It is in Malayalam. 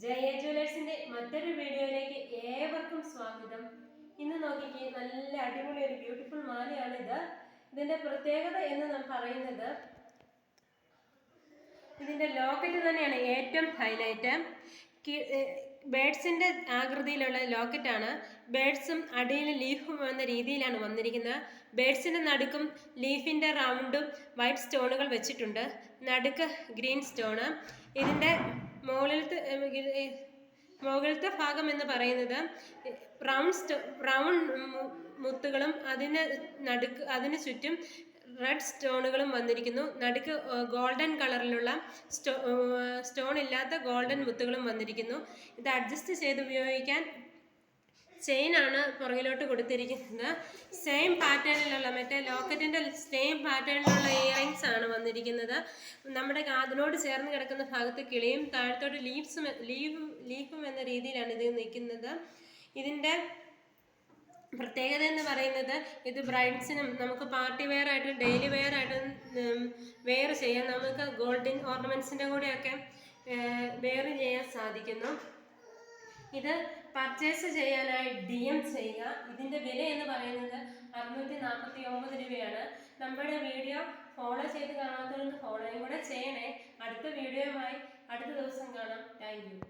ജയ ജ്വല്ലേഴ്സിന്റെ മറ്റൊരു വീഡിയോയിലേക്ക് ഏവർക്കും സ്വാഗതം. ഇന്ന് നോക്കിക്കേ, നല്ല അടിപൊളി ഒരു ബ്യൂട്ടിഫുൾ മാലയാണിത്. ഇതിന്റെ പ്രത്യേകത എന്ന് പറയുന്നത് ഇതിന്റെ ലോക്കറ്റ് തന്നെയാണ് ഏറ്റവും ഹൈലൈറ്റ്. ബേഡ്സിന്റെ ആകൃതിയിലുള്ള ലോക്കറ്റാണ്. ബേഡ്സും അടിയിൽ ലീഫും എന്ന രീതിയിലാണ് വന്നിരിക്കുന്നത്. ബേഡ്സിന്റെ നടുക്കും ലീഫിന്റെ റൗണ്ടും വൈറ്റ് സ്റ്റോണുകൾ വെച്ചിട്ടുണ്ട്. നടുക്ക് ഗ്രീൻ സ്റ്റോണ്. ഇതിന്റെ മുകളിലത്തെ ഭാഗം എന്ന് പറയുന്നത് ബ്രൗൺ മുത്തുകളും അതിന് ചുറ്റും റെഡ് സ്റ്റോണുകളും വന്നിരിക്കുന്നു. നടുക്ക് ഗോൾഡൻ കളറിലുള്ള സ്റ്റോൺ ഇല്ലാത്ത ഗോൾഡൻ മുത്തുകളും വന്നിരിക്കുന്നു. ഇത് അഡ്ജസ്റ്റ് ചെയ്ത് ഉപയോഗിക്കാൻ ചെയിനാണ് പുറകിലോട്ട് കൊടുത്തിരിക്കുന്നത്. സെയിം പാറ്റേണിലുള്ള മറ്റേ ലോക്കറ്റിന്റെ സെയിം പാറ്റേണിലുള്ള ഇയറിങ്സ് ആണ് വന്നിരിക്കുന്നത്. നമ്മുടെ കാതിനോട് ചേർന്ന് കിടക്കുന്ന ഭാഗത്ത് കിളിയും താഴത്തോട്ട് ലീഫും എന്ന രീതിയിലാണ് ഇത് നിൽക്കുന്നത്. ഇതിന്റെ പ്രത്യേകത എന്ന് പറയുന്നത് ഇത് ബ്രൈഡ്സിനും നമുക്ക് പാർട്ടി വെയർ ആയിട്ട് ഡെയിലി വെയർ ആയിട്ട് വെയർ ചെയ്യാം. നമുക്ക് ഗോൾഡൻ ഓർണമെന്റ്സിന്റെ കൂടെയൊക്കെ വെയർ ചെയ്യാൻ സാധിക്കുന്നു. ഇത് പർച്ചേസ് ചെയ്യാനായി DM ചെയ്യുക. ഇതിന്റെ വില എന്ന് പറയുന്നത് 649 രൂപയാണ്. നമ്മുടെ വീഡിയോ ഫോളോ ചെയ്ത് കാണാത്തവർക്ക് ഫോളോയും കൂടെ ചെയ്യണേ. അടുത്ത വീഡിയോയുമായി അടുത്ത ദിവസം കാണാം. Thank you.